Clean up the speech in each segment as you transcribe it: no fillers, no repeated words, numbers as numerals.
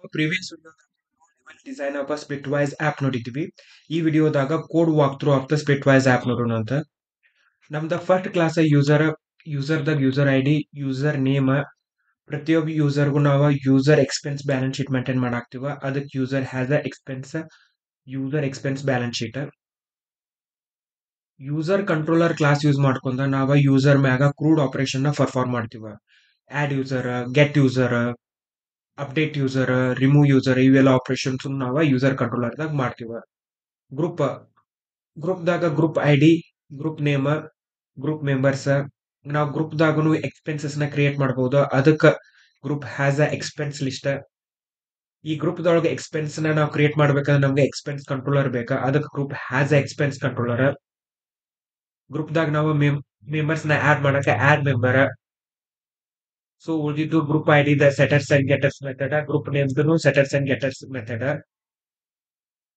Previous video design of a splitwise app ನೋಡಿದ್ವಿ. ಈ ವಿಡಿಯೋದಾಗ code walk through of the splitwise app ನೋಡೋಣ ಅಂತ. ನಮ್ದ first class user ID user name ಪ್ರತಿಯೊಬ್ಬ ಯೂಸರ್ಗೂ ನಾವು user expense balance sheet maintain ಮಾಡಾಕ್ತಿವ. ಅದಕ್ಕೆ user has a user expense balance sheet. User controller class use ಮಾಡ್ಕೊಂಡ ನಾವು ಯೂಸರ್ ಮ್ಯಾಗ ಕ್ರೂಡ್ ಆಪರೇಷನ್ ನ ಪರ್ಫಾರ್ಮ್ ಮಾಡ್ತೀವ. Add user, get user, update user, remove user ಇವೆಲ್ಲ ಆಪರೇಷನ್ಸ್ ನಾವು ಯೂಸರ್ ಕಂಟ್ರೋಲರ್ ದಾಗ ಮಾಡ್ತೀವ. ಗ್ರೂಪ್ ದಾಗ group ID, group name, group members. ನಾವು ಗ್ರೂಪ್ ದಾಗೂ ಎಕ್ಸ್ಪೆನ್ಸಸ್ ನ ಕ್ರಿಯೇಟ್ ಮಾಡಬಹುದು. ಅದಕ್ಕೆ group has a expense list. ಈ ಗ್ರೂಪ್ ದೊಳಗೆ ಎಕ್ಸ್ಪೆನ್ಸ್ ನ ನಾವು ಕ್ರಿಯೇಟ್ ಮಾಡ್ಬೇಕಂದ್ರೆ ನಮ್ಗೆ ಎಕ್ಸ್ಪೆನ್ಸ್ ಕಂಟ್ರೋಲರ್ ಬೇಕಾ, ಅದಕ್ಕೆ group has a expense controller. Group ದಾಗ ನಾವು ಮೆಂಬರ್ಸ್ ನ ಆಡ್ ಮಾಡಕ್ಕೆ ಆಡ್ ಮೆಂಬರ್. ಸೊ ಉಳಿದಿದ್ದು ಗ್ರೂಪ್ ಐಡಿ ದ setters and getters method, group ನೇಮ್ದು setters and getters method.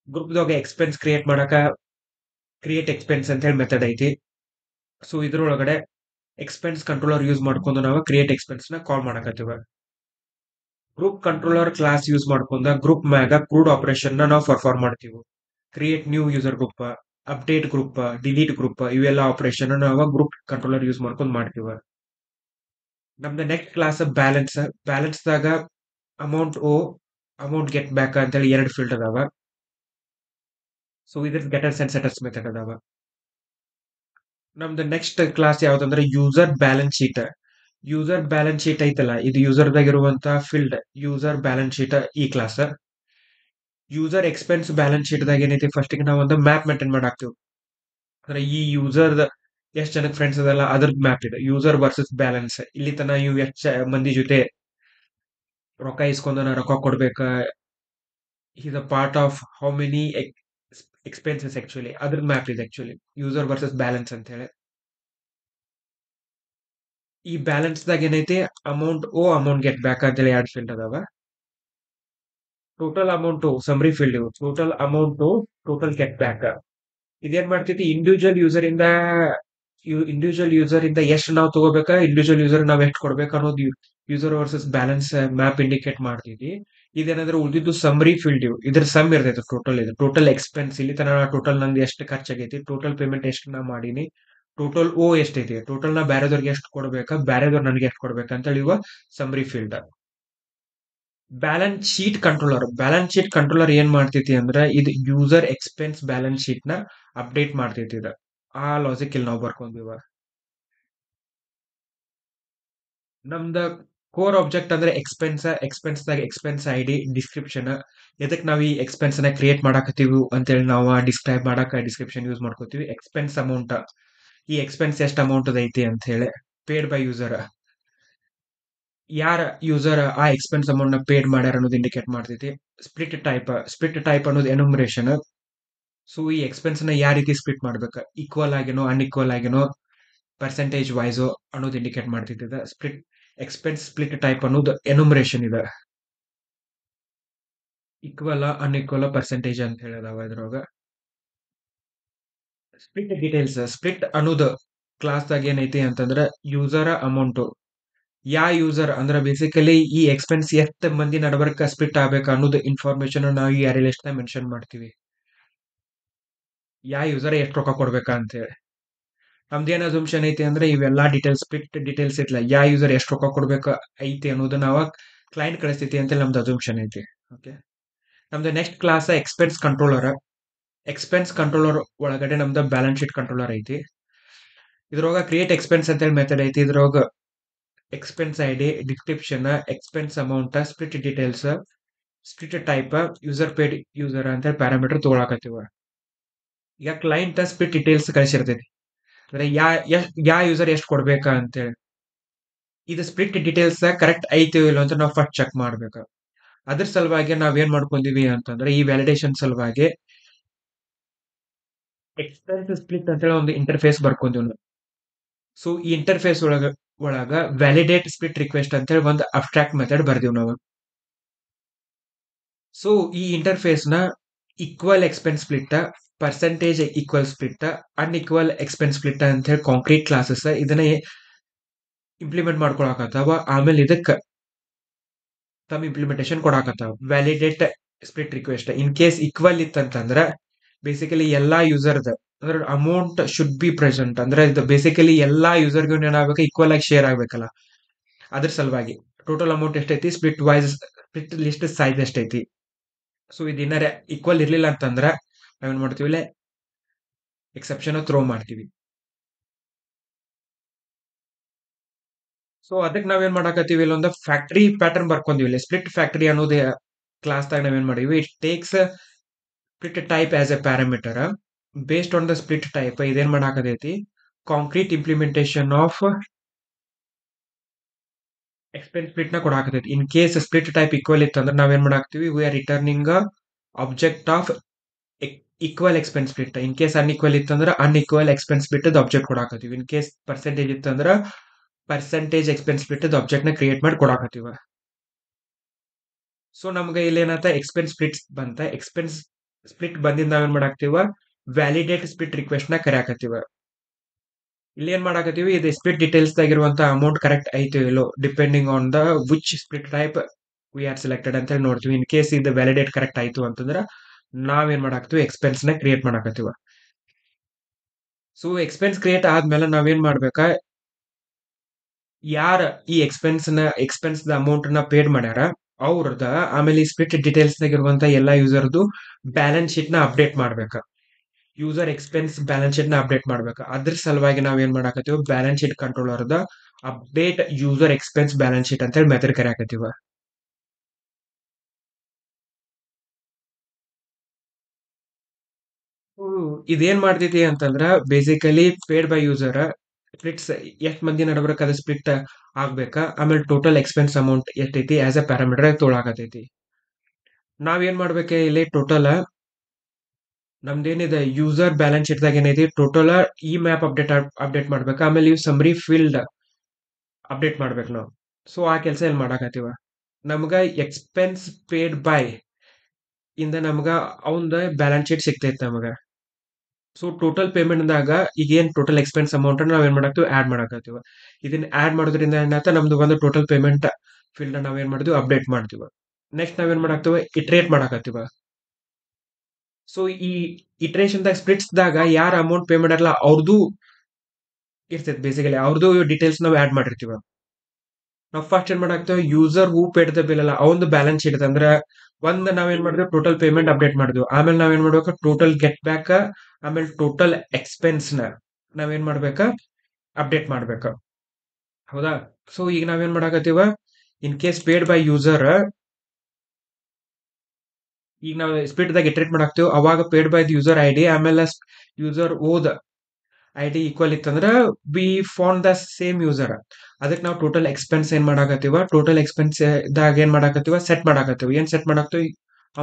Group ದಾಗ ಎಕ್ಸ್ಪೆನ್ಸ್ ಕ್ರಿಯೇಟ್ ಮಾಡಕ ಕ್ರಿಯೇಟ್ ಎಕ್ಸ್ಪೆನ್ಸ್ ಅಂತ ಹೇಳಿ ಮೆಥಡ್ ಐತಿ. ಸೊ ಇದ್ರೊಳಗಡೆ ಎಕ್ಸ್ಪೆನ್ಸ್ ಕಂಟ್ರೋಲರ್ ಯೂಸ್ ಮಾಡ್ಕೊಂಡು ನಾವು ಕ್ರಿಯೇಟ್ ಎಕ್ಸ್ಪೆನ್ಸ್ ನ ಕಾಲ್ ಮಾಡಕತ್ತೀವ. ಗ್ರೂಪ್ ಕಂಟ್ರೋಲರ್ ಕ್ಲಾಸ್ ಯೂಸ್ ಮಾಡ್ಕೊಂಡ ಗ್ರೂಪ್ ಮ್ಯಾಗ ಕ್ರೂಡ್ ಆಪರೇಷನ್ ನ ನಾವು ಪರ್ಫಾರ್ಮ್ ಮಾಡ್ತೀವಿ. Create new user group, update group, delete group ಇವೆಲ್ಲ ಆಪರೇಷನ್ ನಾವು ಗ್ರೂಪ್ ಕಂಟ್ರೋಲರ್ ಯೂಸ್ ಮಾಡ್ಕೊಂಡು ಮಾಡ್ತೀವ. ನಮ್ದು ನೆಕ್ಸ್ಟ್ ಕ್ಲಾಸ್ ಬ್ಯಾಲೆನ್ಸ್ ದಾಗ ಅಮೌಂಟ್ ಓ, ಅಮೌಂಟ್ ಗೆಟ್ ಬ್ಯಾಕ್ ಅಂತೇಳಿ ಎರಡು ಫೀಲ್ಡ್ ಅದಾವ. ಸೊ ಇದ್ರ ಗೆಟರ್ಸ್ ಅಂಡ್ ಸೆಟರ್ಸ್ ಮೆಥಡ್ ಅದಾವ. ನಮ್ದು ನೆಕ್ಸ್ಟ್ ಕ್ಲಾಸ್ ಯಾವ್ದಂದ್ರೆ user balance sheet. User balance sheet ಐತಲ್ಲ, ಇದು ಯೂಸರ್ ದಾಗ ಇರುವಂತ ಫೀಲ್ಡ್ ಯೂಸರ್ ಬ್ಯಾಲೆನ್ಸ್ ಶೀಟ್ ಈ class. User expense balance sheet ದಾಗ ಏನೈತಿ, ಫಸ್ಟ್ ನಾವು ಒಂದು ಮ್ಯಾಪ್ ಮೇಂಟೈನ್ ಮಾಡಾಕ್ತಿವಿ. ಅಂದ್ರೆ ಈ ಯೂಸರ್ ಎಷ್ಟ್ ಜನಕ್ಕೆ ಫ್ರೆಂಡ್ಸ್ ಅದಲ್ಲ ಅದ್ರದ್ ಮ್ಯಾಪ್ ಇದೆ. ಯೂಸರ್ ವರ್ಸಸ್ ಬ್ಯಾಲೆನ್ಸ್, ಇಲ್ಲಿ ತನ ಇವ್ ಎಷ್ಟ್ ಮಂದಿ ಜೊತೆ ರೊಕ್ಕ ಇಸ್ಕೊಂಡನ, ರೊಕ್ಕ ಕೊಡ್ಬೇಕ, is a part of how many expenses actually ಅದ್ರ ಮ್ಯಾಪ್ ಇದೆ ಆಕ್ಚುಲಿ ಯೂಸರ್ ವರ್ಸಸ್ ಬ್ಯಾಲೆನ್ಸ್ ಅಂತ ಹೇಳಿ. ಈ ಬ್ಯಾಲೆನ್ಸ್ ದಾಗ ಏನೈತಿ, ಅಮೌಂಟ್ ಓ, ಅಮೌಂಟ್ ಗೆಟ್ ಬ್ಯಾಕ್ ಅಂತೇಳಿ ಎರಡು ಫೀಲ್ಡ್ ಅದಾವ. ಟೋಟಲ್ ಅಮೌಂಟ್ ಸಮ್ರಿ ಫೀಲ್ಡ್ ಇವು. Total amount, total get back ಇದೇನ್ ಮಾಡ್ತೈತಿ, ಇಂಡಿವಿಜುವಲ್ ಯೂಸರ್ ಇಂದ ಎಷ್ಟು ನಾವು ತಗೋಬೇಕಾ, ಇಂಡಿವಿಜುವಲ್ ಯೂಸರ್ ನಾವ್ ಎಷ್ಟು ಕೊಡ್ಬೇಕು ಅನ್ನೋದು user versus balance map indicate ಮಾಡ್ತೈತಿ. ಇದೇನಾದ್ರೆ ಉಳಿದಿದ್ದು ಸಮ್ರಿ ಫೀಲ್ಡ್ ಇವು. ಇದ್ರ ಸಮ್ ಇರ್ತೈತೆ ಟೋಟಲ್. ಇದು ಟೋಟಲ್ ಎಕ್ಸ್ಪೆನ್ಸ್, ಇಲ್ಲಿ ತನ ಟೋಟಲ್ ನಂದು ಎಷ್ಟು ಖರ್ಚಾಗೈತಿ, ಟೋಟಲ್ ಪೇಮೆಂಟ್ ಎಷ್ಟು ನಾ ಮಾಡೀನಿ, ಟೋಟಲ್ ಓ ಎಷ್ಟೈತಿ, ಟೋಟಲ್ ನಾ ಬ್ಯಾರೆದವ್ರಿಗೆ ಎಷ್ಟು ಕೊಡ್ಬೇಕಾ, ಬ್ಯಾರೆದವ್ರು ನನಗೆ ಎಷ್ಟು ಕೊಡ್ಬೇಕಂತ ಇವ ಸಮ್ರಿ ಫೀಲ್ಡ್. ಬ್ಯಾಲೆನ್ಸ್ ಶೀಟ್ ಕಂಟ್ರೋಲರ್ ಏನ್ ಮಾಡ್ತೈತಿ ಅಂದ್ರೆ, ಇದು ಯೂಸರ್ ಎಕ್ಸ್ಪೆನ್ಸ್ ಬ್ಯಾಲೆನ್ಸ್ ಶೀಟ್ ನ ಅಪ್ಡೇಟ್ ಮಾಡ್ತೈತಿ. ಇದು ಆ ಲಾಜಿಕ್ ಇಲ್ಲಿ ನಾವು ಬರ್ಕೊಂಡಿವ. ನಮ್ದ ಕೋರ್ ಆಬ್ಜೆಕ್ಟ್ ಅಂದ್ರೆ ಎಕ್ಸ್ಪೆನ್ಸ್ ದಾಗ ಎಕ್ಸ್ಪೆನ್ಸ್ ಐಡಿ, ಡಿಸ್ಕ್ರಿಪ್ಷನ್, ಎದಕ್ ನಾವ್ ಈ ಎಕ್ಸ್ಪೆನ್ಸ್ ನ ಕ್ರಿಯೇಟ್ ಮಾಡಾಕತ್ತೀವಿ ಅಂತೇಳಿ ನಾವು ಡಿಸ್ಕ್ರೈಬ್ ಮಾಡಾಕ ಡಿಸ್ಕ್ರಿಪ್ಷನ್ ಯೂಸ್ ಮಾಡ್ಕೋತೀವಿ. ಎಕ್ಸ್ಪೆನ್ಸ್ ಅಮೌಂಟ್, ಈ ಎಕ್ಸ್ಪೆನ್ಸ್ ಎಷ್ಟು ಅಮೌಂಟ್ ಐತಿ ಅಂತ ಹೇಳಿ. ಪೇಡ್ ಬೈ ಯೂಸರ್, ಯಾರ ಯೂಸರ್ ಆ ಎಕ್ಸ್ಪೆನ್ಸ್ ಅಮೌಂಟ್ ನ ಪೇಡ್ ಮಾಡ್ಯಾರ ಅನ್ನೋದು ಇಂಡಿಕೇಟ್ ಮಾಡ್ತೈತಿ. ಸ್ಪ್ಲಿಟ್ ಟೈಪ್ ಅನ್ನೋದು ಎನುಮರೇಷನ್. ಸೊ ಈ ಎಕ್ಸ್ಪೆನ್ಸ್ ನ ಯಾವ ರೀತಿ ಸ್ಪ್ಲಿಟ್ ಮಾಡ್ಬೇಕು, ಈಕ್ವಲ್ ಆಗಿನೋ ಅನ್ಇಕ್ವಲ್ ಆಗಿನೋ ಪರ್ಸೆಂಟೇಜ್ ವೈಸ್ ಅನ್ನೋದು ಇಂಡಿಕೇಟ್ ಮಾಡ್ತೈತಿ. ಎಕ್ಸ್ಪೆನ್ಸ್ ಸ್ಪ್ಲಿಟ್ ಟೈಪ್ ಅನ್ನೋದು ಎನುಮರೇಷನ್ ಇದೆ. ಈಕ್ವಲ್ ಅನ್ಇಕ್ವಲ್ ಪರ್ಸೆಂಟೇಜ್ ಅಂತ ಹೇಳಿದಾವ ಇದ್ರೊಳಗ. ಸ್ಪ್ಲಿಟ್ ಅನ್ನೋದು ಕ್ಲಾಸ್ ದಾಗ ಏನೈತಿ ಅಂತಂದ್ರ, ಯೂಸರ್ ಅಮೌಂಟ್, ಯಾ ಯೂಸರ್ ಅಂದ್ರೆ ಬೇಸಿಕಲಿ ಈ ಎಕ್ಸ್ಪೆನ್ಸ್ ಎಷ್ಟು ಮಂದಿ ನಡಬರ್ಕ ಸ್ಪ್ಲಿಟ್ ಆಗ್ಬೇಕು ಅನ್ನೋದು ಇನ್ಫಾರ್ಮೇಶನ್ ನಾವು ಈ ಅರೇ ಲಿಸ್ಟ್ ನ ಮೆನ್ಷನ್ ಮಾಡ್ತೀವಿ. ಯಾ ಯೂಸರ್ ಎಷ್ಟು ರೊಕ್ಕ ಕೊಡ್ಬೇಕಾ ಅಂತ ಹೇಳಿ. ನಮ್ದೇನ್ ಅಸಂಪ್ಷನ್ ಐತಿ ಅಂದ್ರೆ, ಇವೆಲ್ಲಾ ಸ್ಪ್ಲಿಟ್ ಡೀಟೇಲ್ಸ್ ಇಟ್ಲ ಯಾ ಯೂಸರ್ ಎಷ್ಟು ರೊಕ್ಕ ಕೊಡ್ಬೇಕು ಐತಿ ಅನ್ನೋದು ನಾವು ಕ್ಲೈಂಟ್ ಕಳಿಸ್ತೈತಿ ಅಂತ ನಮ್ದು ಅಸಂಪ್ಷನ್ ಐತಿ. ಓಕೆ, ನಮ್ದು ನೆಕ್ಸ್ಟ್ ಕ್ಲಾಸ್ ಎಕ್ಸ್ಪೆನ್ಸ್ ಕಂಟ್ರೋಲರ್ ಒಳಗಡೆ ನಮ್ದು ಬ್ಯಾಲೆನ್ಸ್ ಶೀಟ್ ಕಂಟ್ರೋಲರ್ ಐತಿ. ಇದ್ರೊಳಗ ಕ್ರಿಯೇಟ್ ಎಕ್ಸ್ಪೆನ್ಸ್ ಅಂತ ಹೇಳಿ ಮೆಥಡ್ ಐತಿ. ಇದ್ರೊಳಗ expense ID, description, expense amount, split details, split type, user paid user ಅಂತ ಹೇಳಿ ಪ್ಯಾರಾಮೀಟರ್ ತಗೊಳಕತ್ತೀವ. ಈಗ ಕ್ಲೈಂಟ್ ಸ್ಪ್ಲಿಟ್ ಡೀಟೇಲ್ಸ್ ಕಳಿಸಿರ್ತೈತಿ, ಅಂದ್ರೆ ಯಾ ಯೂಸರ್ ಎಷ್ಟು ಕೊಡ್ಬೇಕಾ ಅಂತೇಳಿ. ಇದು ಸ್ಪ್ಲಿಟ್ ಡೀಟೇಲ್ಸ್ ಕರೆಕ್ಟ್ ಐತಿ ಇಲ್ಲ ಅಂತ ನಾವು ಫಸ್ಟ್ ಚೆಕ್ ಮಾಡ್ಬೇಕು. ಅದ್ರ ಸಲುವಾಗಿ ನಾವ್ ಏನ್ ಮಾಡ್ಕೊಂಡಿವಿ ಅಂತಂದ್ರೆ, ಈ ವ್ಯಾಲಿಡೇಷನ್ ಸಲುವಾಗಿ ಎಕ್ಸ್ಪೆನ್ಸ್ ಸ್ಪ್ಲಿಟ್ ಅಂತ ಹೇಳಿ ಒಂದು ಇಂಟರ್ಫೇಸ್ ಬರ್ಕೊಂಡಿವ್ ನಾವು. ಸೊ ಈ ಇಂಟರ್ಫೇಸ್ ಒಳಗ ವ್ಯಾಲಿಡೇಟ್ ಸ್ಪ್ಲಿಟ್ ರಿಕ್ವೆಸ್ಟ್ ಅಂತ ಹೇಳಿ ಒಂದು ಅಬ್ಸ್ಟ್ರಾಕ್ಟ್ ಮೆಥಡ್ ಬರ್ದಿವ್ ನಾವು. ಸೊ ಈ ಇಂಟರ್ಫೇಸ್ ನ equal expense split, percentage equal split, unequal expense split ಅಂತ ಹೇಳಿ ಕಾಂಕ್ರೀಟ್ ಕ್ಲಾಸಸ್ ಇದನ್ನ ಇಂಪ್ಲಿಮೆಂಟ್ ಮಾಡ್ಕೊಳಕತ್ತಾವ. ಆಮೇಲೆ ಇದಕ್ಕ ತಮ್ಮ ಇಂಪ್ಲಿಮೆಂಟೇಷನ್ ಕೊಡಾಕತ್ತಾವ. Validate split request in case equal ಇತ್ತಂತಂದ್ರ ಬೇಸಿಕಲಿ ಎಲ್ಲಾ ಯೂಸರ್ದ ಅಂದ್ರೆ ಅಮೌಂಟ್ ಶುಡ್ ಬಿ ಪ್ರೆಸೆಂಟ್ ಅಂದ್ರೆ ಇದು ಬೇಸಿಕಲಿ ಎಲ್ಲಾ ಯೂಸರ್ಗೂ ಏನಾಗಬೇಕು ಈಕ್ವಲ್ ಆಗಿ ಶೇರ್ ಆಗ್ಬೇಕಲ್ಲ. ಅದ್ರ ಸಲುವಾಗಿ ಟೋಟಲ್ ಅಮೌಂಟ್ ಎಷ್ಟೈತಿ, ಸ್ಪ್ಲಿಟ್ ಲಿಸ್ಟ್ ಸೈಜ್ ಎಷ್ಟೈತಿ. ಸೊ ಇದೇನಾರ ಈಕ್ವಲ್ ಇರ್ಲಿಲ್ಲ ಅಂತಂದ್ರ ನಾವೇನ್ ಮಾಡ್ತೀವಿ ಇಲ್ಲ ಎಕ್ಸೆಪ್ಷನ್ ಥ್ರೋ ಮಾಡ್ತೀವಿ. ಸೊ ಅದಕ್ಕೆ ನಾವೇನ್ ಮಾಡಾಕತ್ತೀವಿ, ಇಲ್ಲೊಂದು ಫ್ಯಾಕ್ಟರಿ ಪ್ಯಾಟರ್ನ್ ಬರ್ಕೊಂತೀವಿ. ಇಲ್ಲಿ ಸ್ಪ್ಲಿಟ್ ಫ್ಯಾಕ್ಟರಿ ಅನ್ನೋದೇ ಕ್ಲಾಸ್ ದಾಗ ನಾವೇನ್ ಮಾಡಿವಿ, it takes split type as a parameter. Based on the split type ಇದೇನ್ ಮಾಡಾಕತೈತಿ, concrete implementation of expense split ನ ಕೊಡಾಕತೈತಿ. In case split type equal ಇತ್ತಂದ್ರೆ ನಾವೇನ್ ಮಾಡಾಕ್ತಿವಿ, we are returning object of equal expense split. In case unequal ಇತ್ತಂದ್ರೆ unequal expense split object ಕೊಡಾಕತ್ತೀವಿ. In case percentage ಇತ್ತಂದ್ರ ಪರ್ಸೆಂಟೇಜ್ ಎಕ್ಸ್ಪೆನ್ಸ್ ಸ್ಪ್ಲಿಟ್ ಆಬ್ಜೆಕ್ಟ್ ನ create ಮಾಡಿ ಕೊಡಾಕತ್ತೀವ. ಸೊ ನಮ್ಗೆ ಇಲ್ಲಿ ಏನಂತ ಎಕ್ಸ್ಪೆನ್ಸ್ ಸ್ಪ್ಲಿಟ್ ಬಂತ. ಎಕ್ಸ್ಪೆನ್ಸ್ ಸ್ಪ್ಲಿಟ್ ಬಂದಿಂದ ನಾವೇನ್ ಮಾಡಾಕ್ತಿವ, ವ್ಯಾಲಿಡೇಟ್ ಸ್ಪ್ಲಿಟ್ ರಿಕ್ವೆಸ್ಟ್ ನ ಕರೆಯಾಕತ್ತೀವ. ಇಲ್ಲಿ ಏನ್ ಮಾಡಾಕತ್ತೀವಿ, ಇದು ಸ್ಪ್ಲಿಟ್ ಡೀಟೇಲ್ಸ್ ಆಗಿರುವಂತ ಅಮೌಂಟ್ ಕರೆಕ್ಟ್ ಐತೋ ಇಲ್ಲೋ depending on the which split type we are selected ಅಂತ ಹೇಳಿ ನೋಡ್ತೀವಿ. ಇನ್ ಕೇಸ್ ಇದು ವ್ಯಾಲಿಡೇಟ್ ಕರೆಕ್ಟ್ ಆಯ್ತು ಅಂತಂದ್ರ ನಾವೇನ್ ಮಾಡಾಕ್ತಿವಿ, ಎಕ್ಸ್ಪೆನ್ಸ್ ನ ಕ್ರಿಯೇಟ್ ಮಾಡಾಕತ್ತೀವ. ಸೊ ಎಕ್ಸ್ಪೆನ್ಸ್ ಕ್ರಿಯೇಟ್ ಆದ್ಮೇಲೆ ನಾವೇನ್ ಮಾಡ್ಬೇಕಾ, ಯಾರ ಈ ಎಕ್ಸ್ಪೆನ್ಸ್ ಅಮೌಂಟ್ ನ ಪೇಡ್ ಮಾಡ್ಯಾರ ಅವ್ರದ ಆಮೇಲೆ ಈ ಸ್ಪ್ಲಿಟ್ ಡೀಟೇಲ್ಸ್ ಇರುವಂತ ಎಲ್ಲಾ ಯೂಸರ್ದು ಬ್ಯಾಲೆನ್ಸ್ ಶೀಟ್ ನ ಅಪ್ಡೇಟ್ ಮಾಡ್ಬೇಕ. ಯೂಸರ್ ಎಕ್ಸ್ಪೆನ್ಸ್ ಬ್ಯಾಲೆನ್ಸ್ ಶೀಟ್ ನ ಅಪ್ಡೇಟ್ ಮಾಡ್ಬೇಕು. ಅದ್ರ ಸಲುವಾಗಿ ನಾವ್ ಏನ್ ಮಾಡಾಕತ್ತೀವಿ, balance sheet controller update user expense balance sheet ಅಂತ ಹೇಳಿ ಮೆಥಡ್ ಕರೆಯಾಕತ್ತೀವ. ಇದೇನ್ ಮಾಡ್ತೈತಿ ಅಂತಂದ್ರ basically paid by user splits ಎಷ್ಟ್ ಮಂದಿ ನಡಬರ್ಕ್ ಅದ ಸ್ಪ್ಲಿಟ್ ಆಗ್ಬೇಕಾ, ಆಮೇಲೆ ಟೋಟಲ್ ಎಕ್ಸ್ಪೆನ್ಸ್ ಅಮೌಂಟ್ ಎಷ್ಟೈತಿ ಆಸ್ ಎ ಪ್ಯಾರಾಮೀಟರ್ ತೊಳಾಕತೈತಿ. ನಾವ್ ಏನ್ ಮಾಡ್ಬೇಕ, ಇಲ್ಲಿ ಟೋಟಲ್ ನಮ್ದೇನಿದೆ ಯೂಸರ್ ಬ್ಯಾಲೆನ್ಸ್ ಶೀಟ್ ದಾಗ ಏನೈತಿ ಟೋಟಲ್ ಈ ಮ್ಯಾಪ್ ಅಪ್ಡೇಟ್ ಮಾಡ್ಬೇಕು. ಆಮೇಲೆ ಇವ್ ಸಮ್ರಿ ಫೀಲ್ಡ್ ಅಪ್ಡೇಟ್ ಮಾಡ್ಬೇಕು ನಾವು. ಸೊ ಆ ಕೆಲಸ ಏನ್ ಮಾಡಾಕತ್ತೀವ, ನಮ್ಗ ಎಕ್ಸ್ಪೆನ್ಸ್ ಪೇಡ್ ಬೈ ಇಂದ ನಮ್ಗ ಅವಂದ ಬ್ಯಾಲೆನ್ಸ್ ಶೀಟ್ ಸಿಗ್ತೈತಿ ನಮಗ. ಸೊ ಟೋಟಲ್ ಪೇಮೆಂಟ್ ದಾಗ ಈಗ ಏನ್ ಟೋಟಲ್ ಎಕ್ಸ್ಪೆನ್ಸ್ ಅಮೌಂಟ್ ನಾವ್ ಏನ್ ಮಾಡಾಕ್ತಿವಿ, ಆಡ್ ಮಾಡಾಕತ್ತೀವ. ಇದನ್ನ ಆಡ್ ಮಾಡೋದ್ರಿಂದ ಏನಾಯ್ತ, ನಮ್ದು ಒಂದು ಟೋಟಲ್ ಪೇಮೆಂಟ್ ಫೀಲ್ಡ್ ನಾವ್ ಏನ್ ಮಾಡ್ತೀವಿ, ಅಪ್ಡೇಟ್ ಮಾಡ್ತೀವಿ. ನೆಕ್ಸ್ಟ್ ನಾವೇನ್ ಮಾಡಾಕ್ತಿವಿ, ಇಟ್ರೇಟ್ ಮಾಡಾಕತ್ತೀವ. ಸೊ ಈ ಇಟ್ರೇಷನ್ ದಾಗ ಸ್ಪ್ಲಿಟ್ಸ್ ದಾಗ ಯಾರ ಅಮೌಂಟ್ ಪೇ ಮಾಡ್ಯಾರಲ್ಲ ಅವ್ರದ್ದು ಇರ್ತೈತಿ. ಬೇಸಿಕಲಿ ಅವ್ರದ್ದು ಡೀಟೇಲ್ಸ್ ನಾವು ಆಡ್ ಮಾಡಿರ್ತೀವ. ನಾವು ಫಸ್ಟ್ ಏನ್ ಮಾಡಾಕ್ತೇವೆ, user who paid the bill ಅಲ್ಲ ಅವಂದು ಬ್ಯಾಲೆನ್ಸ್ ಶೀಟ್ ಅಂದ್ರೆ ಒಂದ್ ನಾವೇನ್ ಮಾಡಿದ್ವಿ, ಟೋಟಲ್ ಪೇಮೆಂಟ್ ಅಪ್ಡೇಟ್ ಮಾಡಿದ್ವಿ. ಆಮೇಲೆ ನಾವೇನ್ ಮಾಡ್ಬೇಕು, ಟೋಟಲ್ ಗೆಟ್ ಬ್ಯಾಕ್ ಆಮೇಲೆ ಟೋಟಲ್ ಎಕ್ಸ್ಪೆನ್ಸ್ ನ ನಾವೇನ್ ಮಾಡ್ಬೇಕ, ಅಪ್ಡೇಟ್ ಮಾಡ್ಬೇಕ. ಹೌದಾ. ಸೊ ಈಗ ನಾವೇನ್ ಮಾಡಾಕತ್ತೀವ, in case paid by user ಈಗ ನಾವು ಸ್ಪ್ಲಿಟ್ ದಾಗ ಇಟ್ರೇಟ್ ಮಾಡಾಕ್ತಿವಿ, ಅವಾಗ paid by user I D ಆಮೇಲೆ user owed I D equal ಇತ್ತಂದ್ರ we found the same user. ಅದಕ್ಕೆ ನಾವು ಟೋಟಲ್ ಎಕ್ಸ್ಪೆನ್ಸ್ ಏನ್ ಮಾಡಾಕತ್ತೀವ, ಟೋಟಲ್ ಎಕ್ಸ್ಪೆನ್ಸ್ ದಾಗ ಏನ್ ಮಾಡಾಕತ್ತೀವ, ಸೆಟ್ ಮಾಡಾಕತ್ತೀವ. ಏನ್ ಸೆಟ್ ಮಾಡಾಕ್ತಿವಿ,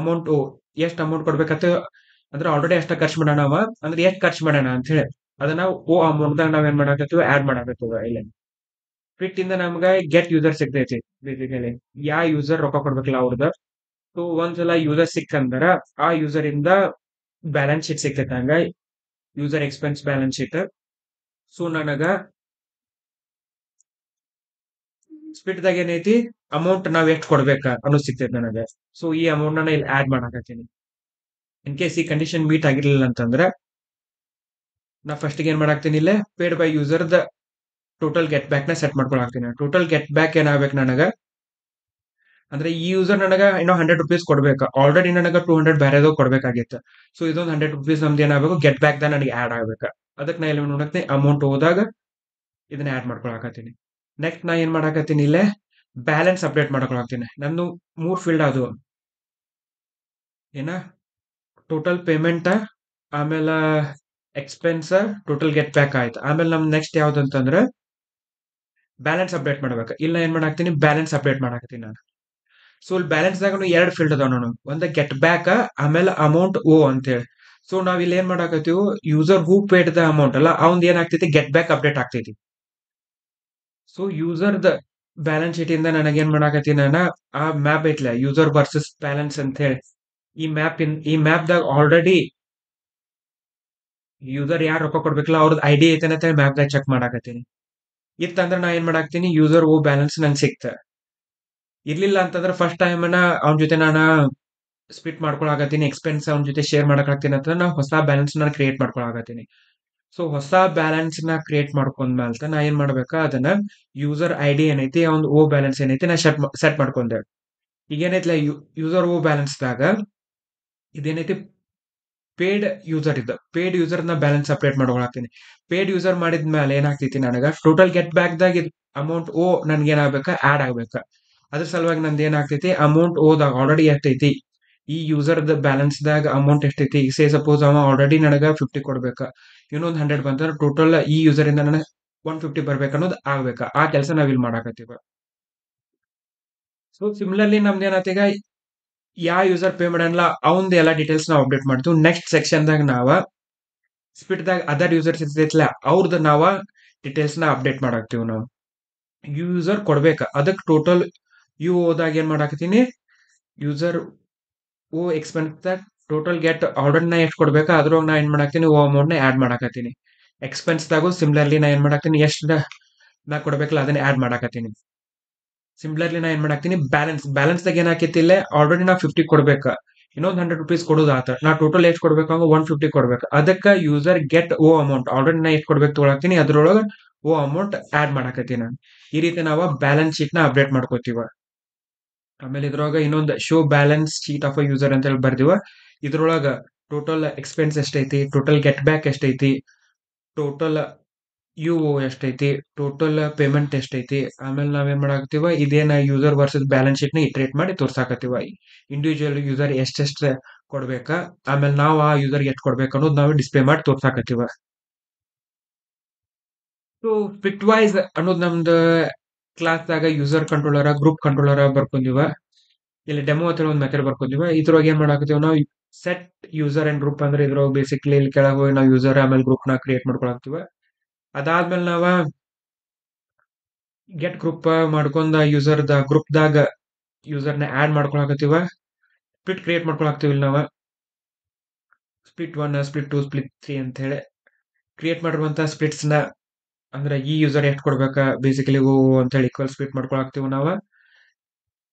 ಅಮೌಂಟ್ ಎಷ್ಟ್ ಅಮೌಂಟ್ ಕೊಡ್ಬೇಕತ್ತ ಅಂದ್ರೆ ಆಲ್ರೆಡಿ ಎಷ್ಟ ಖರ್ಚು ಮಾಡೋಣ ಅವ ಅಂದ್ರೆ ಎಷ್ಟ್ ಖರ್ಚು ಮಾಡೋಣ ಅಂತ ಹೇಳಿ ಅದನ್ನ ಓ ಅಮೌಂಟ್ ದಾಗ ನಾವ್ ಏನ್ ಮಾಡಾಕತ್ತೀವಿ, ಆಡ್ ಮಾಡಾಕತ್ತೀವ. ಇಲ್ಲಿ ಫಿಟ್ ಇಂದ ನಮ್ಗ ಗೆಟ್ ಯೂಸರ್ ಸಿಗ್ತೈತಿ. ಬೇಸಿಕಲಿ ಯಾ ಯೂಸರ್ ರೊಕ್ಕ ಕೊಡ್ಬೇಕಲ್ಲ ಅವ್ರದ. ಸೊ ಒಂದ್ಸಲ ಯೂಸರ್ ಸಿಕ್ಕಂದ್ರ ಆ ಯೂಸರ್ ಇಂದ ಬ್ಯಾಲೆನ್ಸ್ ಶೀಟ್ ಸಿಗ್ತೈತೆ. ಹಂಗ user expense balance sheet. So ನನಗ ಸ್ಪ್ಲಿಟ್ ದಾಗ ಏನೈತಿ, ಅಮೌಂಟ್ ನಾವ್ ಎಷ್ಟು ಕೊಡ್ಬೇಕ ಅನ್ನೋದು ಸಿಗ್ತೈತಿ ನನಗ. ಸೊ ಈ ಅಮೌಂಟ್ ನಾನು ಇಲ್ಲಿ ಆಡ್ ಮಾಡಾಕತ್ತೀನಿ. ಇನ್ ಕೇಸ್ ಈ ಕಂಡೀಷನ್ ಮೀಟ್ ಆಗಿರ್ಲಿಲ್ಲ ಅಂತಂದ್ರ ನಾ ಫಸ್ಟ್ ಏನ್ ಮಾಡಾಕ್ತೀನಿ, ಇಲ್ಲೇ paid by user the total get back ನ ಸೆಟ್ ಮಾಡ್ಕೊಳಾಕ್ತೀನಿ. ಟೋಟಲ್ ಗೆಟ್ ಬ್ಯಾಕ್ ಏನಾಗ್ಬೇಕು ನನಗ ಅಂದ್ರೆ ಈ ಯೂಸರ್ ನನಗ ಇನ್ನೂ ₹100 ಕೊಡ್ಬೇಕು. ಆಲ್ರೆಡಿ ನನಗ 200 ಬೇರೆದವ್ ಕೊಡ್ಬೇಕಾಗಿತ್ತು. ಸೊ ಇದೊಂದು ₹100 ನಮ್ದು ಏನಾಗಬೇಕು, ಗೆಟ್ ಬ್ಯಾಕ್ ದ ನನಗೆ ಆಡ್ ಆಗ್ಬೇಕು. ಅದಕ್ಕೆ ನಾ ಇಲ್ಲಿ ನೋಡಕ್ತೀನಿ, ಅಮೌಂಟ್ ಹೋದಾಗ ಇದನ್ನ ಆಡ್ ಮಾಡ್ಕೊಳಕತ್ತೀನಿ. ನೆಕ್ಸ್ಟ್ ನಾ ಏನ್ ಮಾಡಾಕತ್ತೀನಿ, ಇಲ್ಲೇ ಬ್ಯಾಲೆನ್ಸ್ ಅಪ್ಡೇಟ್ ಮಾಡ್ಕೊಳಕತ್ತೀನಿ. ನಂದು 3 ಫೀಲ್ಡ್ ಅದು ಏನ ಟೋಟಲ್ ಪೇಮೆಂಟ್ ಆಮೇಲೆ ಎಕ್ಸ್ಪೆನ್ಸ್ ಟೋಟಲ್ ಗೆಟ್ ಬ್ಯಾಕ್ ಆಯ್ತು. ಆಮೇಲೆ ನಮ್ ನೆಕ್ಸ್ಟ್ ಯಾವ್ದಂತಂದ್ರ ಬ್ಯಾಲೆನ್ಸ್ ಅಪ್ಡೇಟ್ ಮಾಡ್ಬೇಕು. ಇಲ್ಲ ಏನ್ ಮಾಡಾಕ್ತೀನಿ, ಬ್ಯಾಲೆನ್ಸ್ ಅಪ್ಡೇಟ್ ಮಾಡಾಕತ್ತೀನಿ ನಾನು. ಸೊ ಇಲ್ಲಿ ಬ್ಯಾಲೆನ್ಸ್ ದಾಗ ಎರಡು ಫೀಲ್ಡ್ ಅದಾವ ನಾನು, ಒಂದ ಗೆಟ್ ಬ್ಯಾಕ್ ಆಮೇಲೆ ಅಮೌಂಟ್ ಓ ಅಂತೇಳಿ. ಸೊ ನಾವ್ ಇಲ್ಲಿ ಏನ್ ಮಾಡಾಕತ್ತೀವಿ, user who paid the amount ಅಲ್ಲ ಅವಂದ್ ಏನಾಗ್ತೈತಿ, ಗೆಟ್ ಬ್ಯಾಕ್ ಅಪ್ಡೇಟ್ ಆಗ್ತೈತಿ. ಸೊ ಯೂಸರ್ ದ ಬ್ಯಾಲೆನ್ಸ್ ಶೀಟ್ ಇಂದ ನನಗೆ ಏನ್ ಮಾಡಾಕತ್ತೀನಿ ನಾನು, ಆ ಮ್ಯಾಪ್ ಐತ್ಲ ಯೂಸರ್ ವರ್ಸಸ್ ಬ್ಯಾಲೆನ್ಸ್ ಅಂತ ಹೇಳಿ, ಈ ಮ್ಯಾಪ್ ದಾಗ ಆಲ್ರೆಡಿ ಯೂಸರ್ ಯಾರು ರೊಕ್ಕ ಕೊಡ್ಬೇಕಲ್ಲ ಅವ್ರದ್ದು ಐಡಿ ಐತೆ ಅಂತ ಮ್ಯಾಪ್ ದಾಗ ಚೆಕ್ ಮಾಡಾಕತ್ತೀನಿ. ಇತ್ತಂದ್ರ ನಾ ಏನ್ ಮಾಡಾಕ್ತೀನಿ, ಯೂಸರ್ ಓ ಬ್ಯಾಲೆನ್ಸ್ ನಂಗೆ ಸಿಕ್ತ. ಇರ್ಲಿಲ್ಲ ಅಂತಂದ್ರೆ ಫಸ್ಟ್ ಟೈಮ್ ಅವನ ಜೊತೆ ನಾನು ಸ್ಪ್ಲಿಟ್ ಮಾಡ್ಕೊಳಕತ್ತೀನಿ, ಎಕ್ಸ್ಪೆನ್ಸ್ ಅವನ ಜೊತೆ ಶೇರ್ ಮಾಡಕತ್ತೀನಿ ಅಂತ ನಾವು ಹೊಸ ಬ್ಯಾಲೆನ್ಸ್ ನ ಕ್ರಿಯೇಟ್ ಮಾಡ್ಕೊಳಕತ್ತೀನಿ. ಸೊ ಹೊಸ ಬ್ಯಾಲೆನ್ಸ್ ನ ಕ್ರಿಯೇಟ್ ಮಾಡ್ಕೊಂಡ್ಮೇಲೆ ನಾ ಏನ್ ಮಾಡ್ಬೇಕಾ, ಅದನ್ನ ಯೂಸರ್ ಐ ಡಿ ಏನೈತಿ ಅವ್ನ್ ಓ ಬ್ಯಾಲೆನ್ಸ್ ಏನೈತಿ ನಾ ಸೆಟ್ ಮಾಡ್ಕೊಂಡೆ. ಈಗ ಏನೈತಿಲ್ಲ ಯೂಸರ್ ಓ ಬ್ಯಾಲೆನ್ಸ್ ದಾಗ ಇದೇನೈತಿ ಪೇಡ್ ಯೂಸರ್ ಇದ್ದ ಪೇಡ್ ಯೂಸರ್ ನ ಬ್ಯಾಲೆನ್ಸ್ ಅಪ್ಡೇಟ್ ಮಾಡ್ಕೊಳತ್ತೀನಿ. ಪೇಡ್ ಯೂಸರ್ ಮಾಡಿದ್ಮೇಲೆ ಏನಾಗ್ತೈತಿ ನನಗ ಟೋಟಲ್ ಗೆಟ್ ಬ್ಯಾಕ್ ದಾಗ ಅಮೌಂಟ್ ಓ ನನ್ಗೆ ಏನಾಗ್ಬೇಕಾ ಆಡ್ ಆಗ್ಬೇಕಾ. ಅದ್ರ ಸಲುವಾಗಿ ನಂದು ಏನಾಗ್ತೈತಿ ಅಮೌಂಟ್ ಓದಾಗ ಆಲ್ರೆಡಿ ಎಷ್ಟೈತಿ ಈ ಯೂಸರ್ ಬ್ಯಾಲೆನ್ಸ್ ದಾಗ ಅಮೌಂಟ್ ಎಷ್ಟೈತಿ, ಸೇ ಸಪೋಸ್ ಅವ ಆಲ್ರೆಡಿ ನನಗ 50 ಕೊಡ್ಬೇಕಾ, ಇನ್ನೊಂದು 100 ಬಂತಂದ್ರೆ ಟೋಟಲ್ ಈ ಯೂಸರ್ ಇಂದ ನನಗೆ 150 ಬರ್ಬೇಕು ಅನ್ನೋದು ಆಗ್ಬೇಕಾ. ಆ ಕೆಲಸ ನಾವ್ ಇಲ್ಲಿ ಮಾಡಾಕತ್ತೀವ. ಸೊ ಸಿಮಿಲರ್ಲಿ ನಮ್ದು ಏನಾಗ್ತೀಗ ಯಾವ ಯೂಸರ್ ಪೇ ಮಾಡಲ್ಲ ಅವಂದ್ ಎಲ್ಲಾ ಡೀಟೇಲ್ಸ್ ನಾವು ಅಪ್ಡೇಟ್ ಮಾಡ್ತೀವಿ. ನೆಕ್ಸ್ಟ್ ಸೆಕ್ಷನ್ ದಾಗ ನಾವ ಸ್ಪಿಟ್ ದಾಗ ಅದರ್ ಯೂಸರ್ಸ್ ಇರ್ತೈತ್ಲ ಅವ್ರದ್ದು ನಾವ ಡೀಟೇಲ್ಸ್ ನ ಅಪ್ಡೇಟ್ ಮಾಡಾಕ್ತಿವಿ. ನಾವು ಯೂಸರ್ ಕೊಡ್ಬೇಕ ಅದಕ್ಕೆ ಟೋಟಲ್ ಯು ಹೋದಾಗ ಏನ್ ಮಾಡಾಕತ್ತೀನಿ, ಯೂಸರ್ ಓ ಎಕ್ಸ್ಪೆನ್ಸ್ ಟೋಟಲ್ ಗೆಟ್ ಆರ್ಡರ್ ನ ಎಷ್ಟು ಕೊಡ್ಬೇಕಾ ಅದ್ರೊಳಗೆ ನಾ ಏನ್ ಮಾಡಾಕ್ತೀನಿ ಓ ಅಮೌಂಟ್ ನ ಆಡ್ ಮಾಡಾಕತ್ತೀನಿ. ಎಕ್ಸ್ಪೆನ್ಸ್ ದಾಗೂ ಸಿಮಿಲರ್ಲಿ ನಾ ಏನ್ ಮಾಡಾಕ್ತೀನಿ ಎಷ್ಟು ನಾ ಕೊಡ್ಬೇಕಲ್ಲ ಅದನ್ನ ಆಡ್ ಮಾಡಾಕತ್ತೀನಿ. ಸಿಮಿಲರ್ಲಿ ನಾ ಏನ್ ಮಾಡಾಕ್ತೀನಿ ಬ್ಯಾಲೆನ್ಸ್ ದಾಗ ಏನ್ ಹಾಕೈತಿಲ್ಲ ಆಲ್ರೆಡಿ ನಾ 50 ಕೊಡ್ಬೇಕ, ಇನ್ನೊಂದು 100 ರುಪೀಸ್ ಕೊಡೋದು ಆತ, ನಾ ಟೋಟಲ್ ಎಷ್ಟು ಕೊಡ್ಬೇಕು 150 ಕೊಡ್ಬೇಕು. ಅದಕ್ಕ ಯೂಸರ್ ಗೆಟ್ ಓ ಅಮೌಂಟ್ ಆಲ್ರೆಡಿ ನಾ ಎಷ್ಟು ಕೊಡ್ಬೇಕು ತೊಗೊಳಕ್ತೀನಿ ಅದ್ರೊಳಗ ಓ ಅಮೌಂಟ್ ಆಡ್ ಮಾಡಾಕತ್ತೀನಿ ನಾನು. ಈ ರೀತಿ ನಾವು ಬ್ಯಾಲೆನ್ಸ್ ಶೀಟ್ ನ ಅಪ್ಡೇಟ್ ಮಾಡ್ಕೋತೀವ. ಆಮೇಲೆ ಇದ್ರೊಳಗ ಇನ್ನೊಂದು show balance sheet of a user ಅಂತ ಹೇಳಿ ಬರ್ದಿವ. ಇದ್ರೊಳಗ ಟೋಟಲ್ ಎಕ್ಸ್ಪೆನ್ಸ್ ಎಷ್ಟೈತಿ, ಟೋಟಲ್ ಗೆಟ್ ಬ್ಯಾಕ್ ಎಷ್ಟೈತಿ, ಟೋಟಲ್ ಯು ಎಷ್ಟೈತಿ, ಟೋಟಲ್ ಪೇಮೆಂಟ್ ಎಷ್ಟೈತಿ. ಆಮೇಲೆ ನಾವೇನ್ ಮಾಡಾಕತ್ತೀವ ಇದೇನ ಯೂಸರ್ ವರ್ಸಸ್ ಬ್ಯಾಲೆನ್ಸ್ ಶೀಟ್ ನ ಇಟ್ರೇಟ್ ಮಾಡಿ ತೋರ್ಸಾಕತ್ತೀವ. ಇಂಡಿವಿಜುವಲ್ ಯೂಸರ್ ಎಷ್ಟೆಷ್ಟ ಕೊಡ್ಬೇಕಾ, ಆಮೇಲೆ ನಾವು ಆ ಯೂಸರ್ ಎಷ್ಟು ಕೊಡ್ಬೇಕು ಅನ್ನೋದು ನಾವು ಡಿಸ್ಪ್ಲೇ ಮಾಡಿ ತೋರ್ಸಾಕತ್ತೀವ. ಸೊ ಫಿಟ್ ವೈಸ್ ಅನ್ನೋದು ನಮ್ದು ಕ್ಲಾಸ್ ದಾಗ ಯೂಸರ್ ಕಂಟ್ರೋಲರ ಗ್ರೂಪ್ ಕಂಟ್ರೋಲರ ಬರ್ಕೊಂಡಿವ. ಇಲ್ಲಿ ಡೆಮೋ ಅಂತ ಹೇಳಿ ಒಂದು ಮೆಥಡ್ ಬರ್ಕೊಂಡಿವ. ಇದ್ರೊಳಗೆ ಏನ್ ಮಾಡಾಕತ್ತೀವಿ ನಾವು ಸೆಟ್ ಯೂಸರ್ ಅಂಡ್ ಗ್ರೂಪ್ ಅಂದ್ರೆ ಇದ್ರೊಳಗೆ ಬೇಸಿಕ್ಲಿ ಇಲ್ಲಿ ಕೆಳಗೆ ಹೋಗಿ ನಾವು ಯೂಸರ್ ಆಮೇಲೆ ಗ್ರೂಪ್ ನ ಕ್ರಿಯೇಟ್ ಮಾಡ್ಕೊಳಕ್ತಿವ. ಅದಾದ್ಮೇಲೆ ನಾವ ಗೆಟ್ ಗ್ರೂಪ್ ಮಾಡ್ಕೊಂಡ ಯೂಸರ್ ದ ಗ್ರೂಪ್ ದಾಗ ಯೂಸರ್ ನ ಆಡ್ ಮಾಡ್ಕೊಳಕತ್ತೀವ. ಸ್ಪ್ಲಿಟ್ ಕ್ರಿಯೇಟ್ ಮಾಡ್ಕೊಳಕ್ತಿವಿ ಇಲ್ಲಿ ನಾವ ಸ್ಪ್ಲಿಟ್ 1 ಸ್ಪ್ಲಿಟ್ 2 ಸ್ಪ್ಲಿಟ್ 3 ಅಂತ ಹೇಳಿ ಕ್ರಿಯೇಟ್ ಮಾಡಿರುವಂತ ಸ್ಪ್ಲಿಟ್ಸ್ ನ ಅಂದ್ರೆ ಈ ಯೂಸರ್ ಎಷ್ಟು ಕೊಡ್ಬೇಕಾ ಬೇಸಿಕಲಿ ಓ ಅಂತ ಹೇಳಿ ಈಕ್ವಲ್ ಸ್ಪ್ಲಿಟ್ ಮಾಡ್ಕೊಳಕ್ತಿವಿ ನಾವ.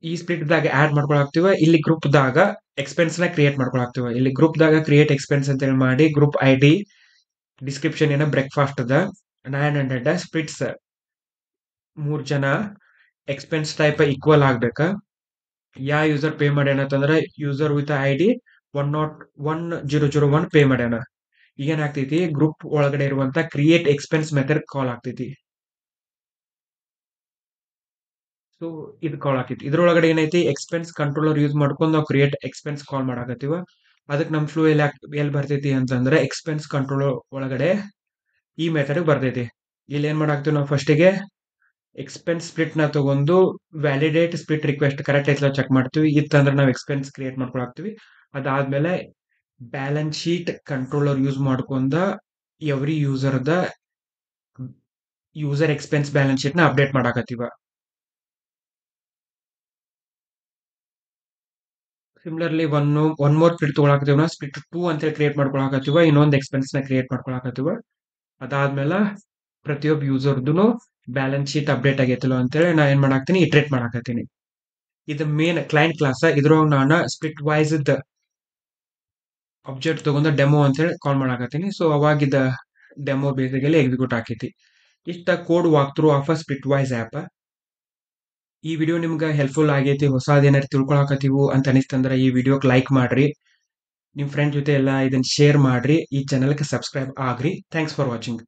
ಈ ಸ್ಪ್ಲಿಟ್ ದಾಗ ಆಡ್ ಮಾಡ್ಕೊಳಕ್ತಿವ. ಇಲ್ಲಿ ಗ್ರೂಪ್ ದಾಗ ಎಕ್ಸ್ಪೆನ್ಸ್ ನ ಕ್ರಿಯೇಟ್ ಮಾಡ್ಕೊಳಕ್ತಿವ. ಇಲ್ಲಿ ಗ್ರೂಪ್ ದಾಗ ಕ್ರಿಯೇಟ್ ಎಕ್ಸ್ಪೆನ್ಸ್ ಅಂತ ಹೇಳಿ ಮಾಡಿ ಗ್ರೂಪ್ ಐ ಡಿ ಡಿಸ್ಕ್ರಿಪ್ಷನ್ ಏನ ಬ್ರೇಕ್ಫಾಸ್ಟ್ ಅದ 900 ಸ್ಪ್ಲಿಟ್ಸ್ 3 ಜನ ಎಕ್ಸ್ಪೆನ್ಸ್ ಟೈಪ್ ಈಕ್ವಲ್ ಆಗ್ಬೇಕ. ಯಾ ಯೂಸರ್ ಪೇ ಮಾಡ್ಯಾನ ಅಂತಂದ್ರೆ user with I D 101 pay ಮಾಡ್ಯಾನ. ಈಗ ಏನಾಗ್ತೈತಿ ಗ್ರೂಪ್ ಒಳಗಡೆ ಇರುವಂತ ಕ್ರಿಯೇಟ್ ಎಕ್ಸ್ಪೆನ್ಸ್ ಮೆಥಡ್ ಕಾಲ್ ಆಗ್ತೈತಿ. ಸೊ ಇದು ಕಾಲ್ ಆಗ್ತೈತಿ. ಇದ್ರೊಳಗಡೆ ಏನೈತಿ ಎಕ್ಸ್ಪೆನ್ಸ್ ಕಂಟ್ರೋಲರ್ ಯೂಸ್ ಮಾಡ್ಕೊಂಡು ನಾವು ಕ್ರಿಯೇಟ್ ಎಕ್ಸ್ಪೆನ್ಸ್ ಕಾಲ್ ಮಾಡಾಕತ್ತೀವ. ಅದಕ್ಕೆ ನಮ್ ಫ್ಲೋ ಎಲ್ಲಿ ಬರ್ತೈತಿ ಅಂತಂದ್ರೆ ಎಕ್ಸ್ಪೆನ್ಸ್ ಕಂಟ್ರೋಲರ್ ಒಳಗಡೆ ಈ ಮೆಥಡ್ ಬರ್ತೈತಿ. ಇಲ್ಲಿ ಏನ್ ಮಾಡಾಕ್ತಿವಿ ನಾವು ಫಸ್ಟಿಗೆ ಎಕ್ಸ್ಪೆನ್ಸ್ ಸ್ಪ್ಲಿಟ್ ನ ತಗೊಂಡು ವ್ಯಾಲಿಡೇಟ್ ಸ್ಪ್ಲಿಟ್ ರಿಕ್ವೆಸ್ಟ್ ಕರೆಕ್ಟ್ ಐತ್ಲ ಚೆಕ್ ಮಾಡ್ತೀವಿ. ಇತ್ತಂದ್ರೆ ನಾವು ಎಕ್ಸ್ಪೆನ್ಸ್ ಕ್ರಿಯೇಟ್ ಮಾಡ್ಕೊಳಕ್ತಿವಿ. ಅದಾದ್ಮೇಲೆ ಬ್ಯಾಲೆನ್ಸ್ ಶೀಟ್ ಕಂಟ್ರೋಲರ್ ಯೂಸ್ ಮಾಡ್ಕೊಂಡ every user expense balance sheet ನ ಅಪ್ಡೇಟ್ ಮಾಡಾಕತ್ತೀವ. ಸಿಮಿಲರ್ಲಿ ಒನ್ ಮೋರ್ ಸ್ಪ್ಲಿಟ್ ತಗೊಳಕತ್ತೀವಿ ನಾವು ಸ್ಪ್ಲಿಟ್ 2 ಅಂತ ಹೇಳಿ ಕ್ರಿಯೇಟ್ ಮಾಡ್ಕೊಳಕತ್ತೀವ. ಇನ್ನೊಂದು ಎಕ್ಸ್ಪೆನ್ಸ್ ನ ಕ್ರಿಯೇಟ್ ಮಾಡ್ಕೊಳಕತ್ತೀವ. ಅದಾದ್ಮೇಲೆ ಪ್ರತಿಯೊಬ್ಬ ಯೂಸರ್ದು ಬ್ಯಾಲೆನ್ಸ್ ಶೀಟ್ ಅಪ್ಡೇಟ್ ಆಗೈತಿಲ್ಲ ಅಂತೇಳಿ ನಾ ಏನ್ ಮಾಡಾಕ್ತೀನಿ ಇಟ್ರೇಟ್ ಮಾಡಾಕತ್ತೀನಿ. ಇದು ಮೇನ್ ಕ್ಲೈಂಟ್ ಕ್ಲಾಸ್. ಇದ್ರೊಳಗೆ ನಾನು ಸ್ಪ್ಲಿಟ್ ವೈಸ್ ಆಬ್ಜೆಕ್ಟ್ ತಗೊಂಡು ಡೆಮೋ ಅಂತ ಹೇಳಿ ಕಾಲ್ ಮಾಡಾಕತ್ತೀನಿ. ಸೊ ಅವಾಗಿದ್ದ ಡೆಮೋ ಬೇಸಿಕಲಿ ಎಕ್ಸಿಕ್ಯೂಟ್ ಆಕೈತಿ. ಇಷ್ಟ code walk through of Splitwise app. ಈ ವಿಡಿಯೋ ನಿಮ್ಗೆ ಹೆಲ್ಪ್ಫುಲ್ ಆಗೈತಿ, ಹೊಸದೇನಾರು ತಿಳ್ಕೊಳಕತ್ತೀವು ಅಂತ ಅನಿಸ್ತಂದ್ರೆ ಈ ವಿಡಿಯೋಗೆ ಲೈಕ್ ಮಾಡ್ರಿ, ನಿಮ್ ಫ್ರೆಂಡ್ ಜೊತೆ ಎಲ್ಲ ಇದನ್ನ ಶೇರ್ ಮಾಡ್ರಿ, ಈ ಚಾನಲ್ಗೆ subscribe agri. Thanks for watching.